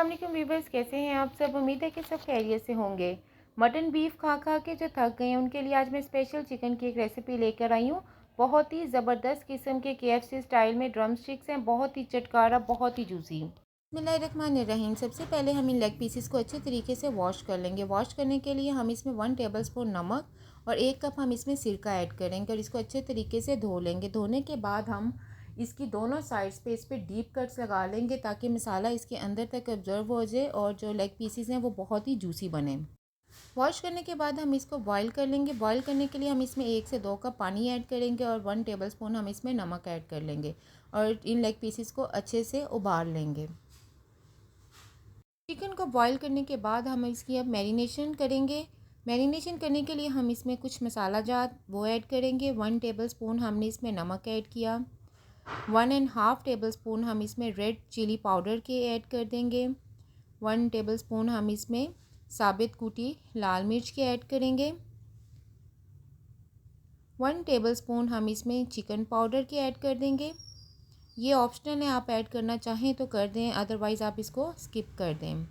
अस्सलाम वालेकुम व्यूवर्स, कैसे हैं आप सब। उम्मीद है कि सब खैरियत से होंगे। मटन बीफ खा खा के जो थक गए हैं उनके लिए आज मैं स्पेशल चिकन की एक रेसिपी लेकर आई हूँ। बहुत ही ज़बरदस्त किस्म के KFC स्टाइल में ड्रम स्टिक्स हैं, बहुत ही चटकारा, बहुत ही जूसी। बिस्मिल्लाहिर्रहमानिर्रहीम। सबसे पहले हम इन लेग पीसेस को अच्छे तरीके से वॉश कर लेंगे। वॉश करने के लिए हम इसमें 1 टेबलस्पून नमक और 1 कप हम इसमें सिरका ऐड करेंगे और इसको अच्छे तरीके से धो लेंगे। धोने के बाद हम इसकी दोनों साइड्स पे इस पर डीप कट्स लगा लेंगे ताकि मसाला इसके अंदर तक ऑब्जर्व हो जाए और जो लेग पीसेस हैं वो बहुत ही जूसी बने। वॉश करने के बाद हम इसको बॉईल कर लेंगे। बॉईल करने के लिए हम इसमें 1 से 2 कप पानी ऐड करेंगे और 1 टेबलस्पून हम इसमें नमक ऐड कर लेंगे और इन लेग पीसेस को अच्छे से उबाल लेंगे। चिकन को बॉईल करने के बाद हम इसकी अब मैरिनेशन करेंगे। मैरिनेशन करने के लिए हम इसमें कुछ मसाला जात वो ऐड करेंगे। 1 टेबलस्पून हमने इसमें नमक ऐड किया। 1.5 टेबलस्पून हम इसमें रेड चिली पाउडर के ऐड कर देंगे। 1 टेबलस्पून हम इसमें साबित कूटी लाल मिर्च के ऐड करेंगे। 1 टेबलस्पून हम इसमें चिकन पाउडर के ऐड कर देंगे। ये ऑप्शनल है, आप ऐड करना चाहें तो कर दें, अदरवाइज़ आप इसको स्किप कर दें।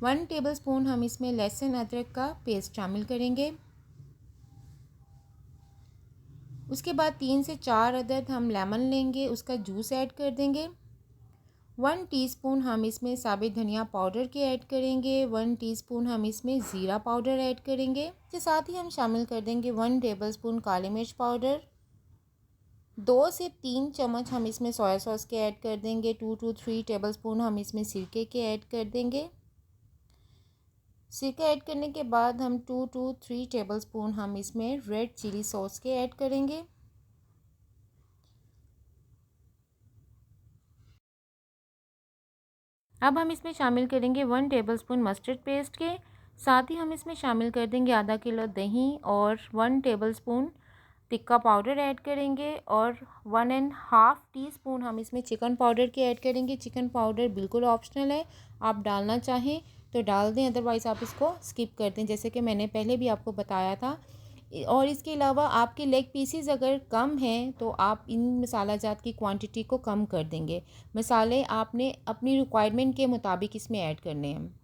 1 टेबलस्पून हम इसमें लहसुन अदरक का पेस्ट शामिल करेंगे। उसके बाद 3 से 4 अदद हम लेमन लेंगे, उसका जूस ऐड कर देंगे। 1 टीस्पून हम इसमें साबित धनिया पाउडर के ऐड करेंगे। 1 टीस्पून हम इसमें ज़ीरा पाउडर ऐड करेंगे। इसके साथ ही हम शामिल कर देंगे 1 टेबलस्पून काली मिर्च पाउडर। 2 से 3 चम्मच हम इसमें सोया सॉस के ऐड कर देंगे। 2 to 3 टेबलस्पून हम इसमें सिरके के ऐड कर देंगे। सिरका ऐड करने के बाद हम 2 to 3 टेबलस्पून हम इसमें रेड चिली सॉस के ऐड करेंगे। अब हम इसमें शामिल करेंगे 1 टेबलस्पून मस्टर्ड पेस्ट के। साथ ही हम इसमें शामिल कर देंगे आधा किलो दही और 1 टेबलस्पून टिक्का पाउडर ऐड करेंगे और 1.5 टीस्पून हम इसमें चिकन पाउडर के ऐड करेंगे। चिकन पाउडर बिल्कुल ऑप्शनल है, आप डालना चाहें तो डाल दें, अदरवाइज़ आप इसको स्किप कर दें, जैसे कि मैंने पहले भी आपको बताया था। और इसके अलावा आपके लेग पीसेस अगर कम हैं तो आप इन मसाला जात की क्वांटिटी को कम कर देंगे। मसाले आपने अपनी रिक्वायरमेंट के मुताबिक इसमें ऐड करने हैं।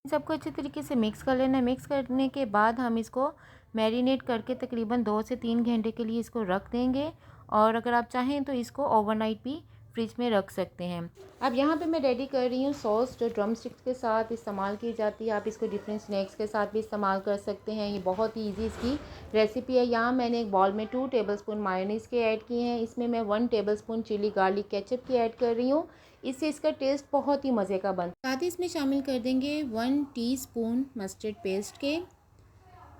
सबको अच्छे तरीके से मिक्स कर लेना है। मिक्स करने के बाद हम इसको मैरिनेट करके तकरीबन 2 से 3 घंटे के लिए इसको रख देंगे और अगर आप चाहें तो इसको ओवरनाइट भी फ्रिज में रख सकते हैं। अब यहाँ पे मैं रेडी कर रही हूँ सॉस जो ड्रम स्टिक्स के साथ इस्तेमाल की जाती है। आप इसको डिफरेंट स्नैक्स के साथ भी इस्तेमाल कर सकते हैं। ये बहुत ही ईजी इसकी रेसिपी है। यहाँ मैंने एक बॉल में 2 टेबलस्पून मायोनीज़ के ऐड किए हैं। इसमें मैं 1 टेबलस्पून चिली गार्लिक केचप की ऐड कर रही हूँ। इससे इसका टेस्ट बहुत ही मज़े का बनता है। साथ ही इसमें शामिल कर देंगे 1 टीस्पून मस्टर्ड पेस्ट के,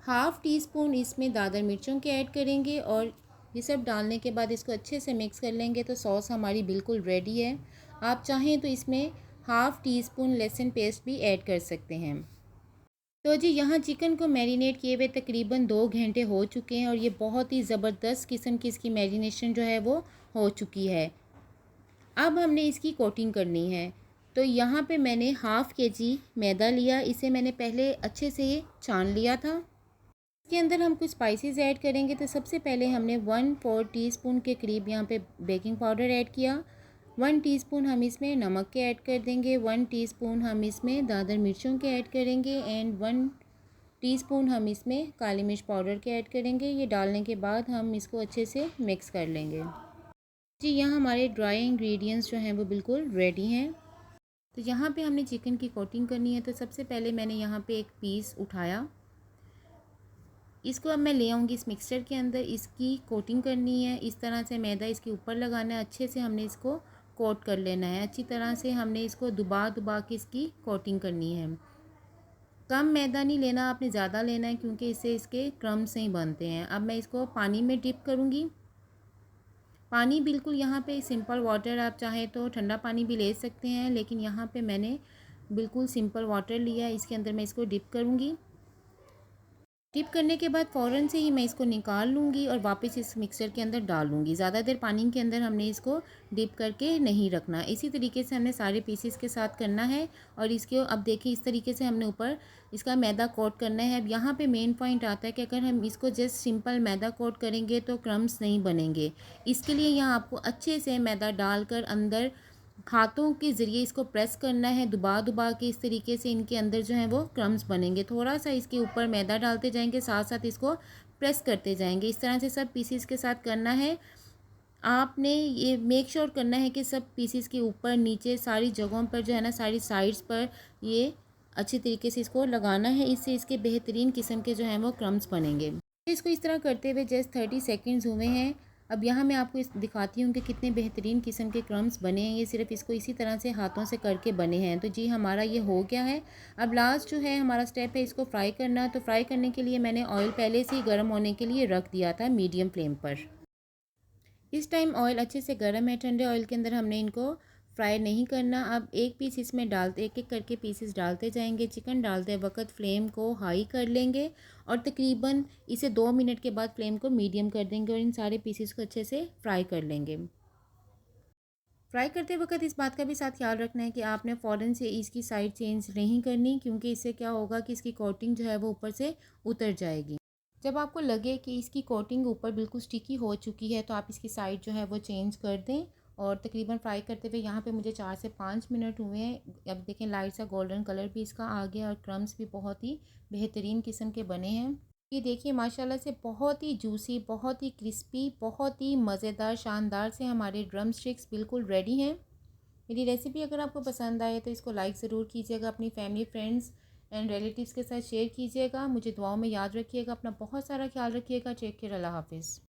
हाफ़ टी स्पून इसमें दादर मिर्चों के ऐड करेंगे और ये सब डालने के बाद इसको अच्छे से मिक्स कर लेंगे तो सॉस हमारी बिल्कुल रेडी है। आप चाहें तो इसमें हाफ़ टी स्पून लहसुन पेस्ट भी ऐड कर सकते हैं। तो जी यहाँ चिकन को मैरिनेट किए हुए तकरीबन 2 घंटे हो चुके हैं और ये बहुत ही ज़बरदस्त किस्म की इसकी मैरिनेशन जो है वो हो चुकी है। अब हमने इसकी कोटिंग करनी है। तो यहाँ पे मैंने हाफ़ kg मैदा लिया, इसे मैंने पहले अच्छे से छान लिया था। इसके अंदर हम कुछ स्पाइसेस ऐड करेंगे। तो सबसे पहले हमने 1/4 टीस्पून के करीब यहाँ पे बेकिंग पाउडर ऐड किया। 1 टीस्पून हम इसमें नमक के ऐड कर देंगे। 1 टीस्पून हम इसमें दादर मिर्चों के ऐड करेंगे एंड 1 टीस्पून हम इसमें काली मिर्च पाउडर के ऐड करेंगे। ये डालने के बाद हम इसको अच्छे से मिक्स कर लेंगे। जी यहाँ हमारे ड्राई इंग्रेडिएंट्स जो हैं वो बिल्कुल रेडी हैं। तो यहाँ पे हमने चिकन की कोटिंग करनी है। तो सबसे पहले मैंने यहाँ पे एक पीस उठाया, इसको अब मैं ले आऊँगी इस मिक्सचर के अंदर। इसकी कोटिंग करनी है, इस तरह से मैदा इसके ऊपर लगाना है। अच्छे से हमने इसको कोट कर लेना है। अच्छी तरह से हमने इसको दबा दबा के इसकी कोटिंग करनी है। कम मैदा नहीं लेना, आपने ज़्यादा लेना है क्योंकि इससे इसके क्रम्स नहीं बनते हैं। अब मैं इसको पानी में डिप करूँगी। पानी बिल्कुल यहाँ पे सिंपल वाटर, आप चाहें तो ठंडा पानी भी ले सकते हैं, लेकिन यहाँ पे मैंने बिल्कुल सिंपल वाटर लिया है। इसके अंदर मैं इसको डिप करूँगी। डिप करने के बाद फ़ौरन से ही मैं इसको निकाल लूँगी और वापस इस मिक्सर के अंदर डाल लूँगी। ज़्यादा देर पानी के अंदर हमने इसको डिप करके नहीं रखना। इसी तरीके से हमने सारे पीसेस के साथ करना है। और इसके अब देखिए इस तरीके से हमने ऊपर इसका मैदा कोट करना है। अब यहाँ पे मेन पॉइंट आता है कि अगर हम इसको जस्ट सिंपल मैदा कोट करेंगे तो क्रम्स नहीं बनेंगे। इसके लिए यहाँ आपको अच्छे से मैदा डालकर अंदर हाथों के ज़रिए इसको प्रेस करना है, दबा दबा के इस तरीके से इनके अंदर जो है वो क्रम्स बनेंगे। थोड़ा-सा इसके ऊपर मैदा डालते जाएँगे, साथ-साथ इसको प्रेस करते जाएँगे। इस तरह से सब पीसेस के साथ करना है। आपने ये मेक श्योर करना है कि सब पीसेस के ऊपर, नीचे सारी जगहों पर जो है ना, सारी साइड्स पर ये अच्छी तरीके से इसको लगाना है। इससे इसके बेहतरीन किस्म के जो हैं वो क्रम्स बनेंगे। इसको इस तरह करते हुए जस्ट 30 सेकंड्स हुए हैं। अब यहाँ मैं आपको इस दिखाती हूँ कि कितने बेहतरीन किस्म के क्रम्स बने हैं। ये सिर्फ इसको इसी तरह से हाथों से करके बने हैं। तो जी हमारा ये हो गया है। अब लास्ट जो है हमारा स्टेप है इसको फ्राई करना। तो फ्राई करने के लिए मैंने ऑयल पहले से ही गर्म होने के लिए रख दिया था मीडियम फ्लेम पर। इस टाइम ऑयल अच्छे से गर्म है। ठंडे ऑयल के अंदर हमने इनको फ्राई नहीं करना। अब एक पीस इसमें डालते, एक एक करके पीसेस डालते जाएंगे। चिकन डालते वक्त फ्लेम को हाई कर लेंगे और तकरीबन इसे 2 मिनट के बाद फ्लेम को मीडियम कर देंगे और इन सारे पीसेस को अच्छे से फ्राई कर लेंगे। फ्राई करते वक्त इस बात का भी साथ ख्याल रखना है कि आपने फ़ौरन से इसकी साइड चेंज नहीं करनी, क्योंकि इससे क्या होगा कि इसकी कोटिंग जो है वो ऊपर से उतर जाएगी। जब आपको लगे कि इसकी कोटिंग ऊपर बिल्कुल स्टिकी हो चुकी है तो आप इसकी साइड जो है वो चेंज कर दें। और तकरीबन फ्राई करते हुए यहाँ पे मुझे 4 से 5 मिनट हुए हैं। अब देखें लाइट सा गोल्डन कलर भी इसका आ गया और क्रम्स भी बहुत ही बेहतरीन किस्म के बने हैं। ये देखिए माशाल्लाह से बहुत ही जूसी, बहुत ही क्रिस्पी, बहुत ही मज़ेदार, शानदार से हमारे ड्रम स्टिक्स बिल्कुल रेडी हैं। मेरी रेसिपी अगर आपको पसंद आए तो इसको लाइक ज़रूर कीजिएगा, अपनी फैमिली, फ्रेंड्स एंड रिलेटिव्स के साथ शेयर कीजिएगा। मुझे दुआओं में याद रखिएगा। अपना बहुत सारा ख्याल रखिएगा। Take care. अल्लाह हाफ़िज़।